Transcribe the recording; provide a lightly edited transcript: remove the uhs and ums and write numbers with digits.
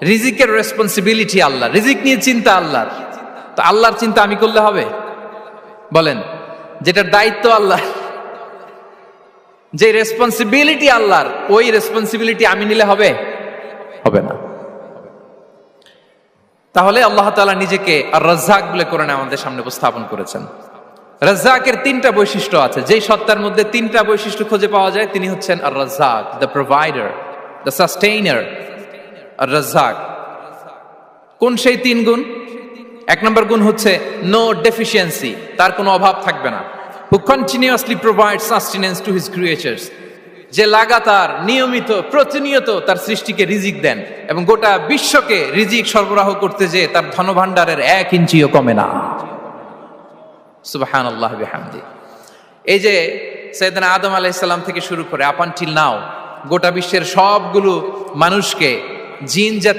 রিজিকের রেসপন্সিবিলিটি আল্লাহ, রিজিক নিয়ে চিন্তা আল্লাহর। তো আল্লাহর চিন্তা আমি করলে হবে? বলেন, যেটার দায়িত্ব আল্লাহ, যে রেসপন্সিবিলিটি আল্লাহর, ওই রেসপন্সিবিলিটি আমি নিলে হবে? হবে না। তাহলে আল্লাহ তাআলা নিজেকে আর রাজ্জাক বলে কোরআনে আমাদের সামনে উপস্থাপন করেছেন। রাজ্জাকের তিনটা বৈশিষ্ট্য আছে, যেই সত্তার মধ্যে তিনটা বৈশিষ্ট্য খুঁজে পাওয়া যায় তিনি হচ্ছেন আর Razzak, the provider, the sustainer. আর রাজ্জাক কোন সেই তিন গুণ? এক নম্বর গুণ হচ্ছে নো ডেফিসিয়েন্সি, তার কোনো অভাব থাকবে না। হু continuously provide sustenance to his creatures, যে লাগাতার নিয়মিত প্রতিনিয়ত তার সৃষ্টিকে রিজিক দেন এবং গোটা বিশ্বকে রিজিক সরবরাহ করতে যে তার ধনভাণ্ডারের 1 ইঞ্চিও কমে না। সুবহানাল্লাহ বিহামদি। এই যে সাইয়েদনা আদম আলাইহিস সালাম থেকে শুরু করে আপ আনটিল নাও গোটা বিশ্বের সবগুলো মানুষকে, জিন জাতি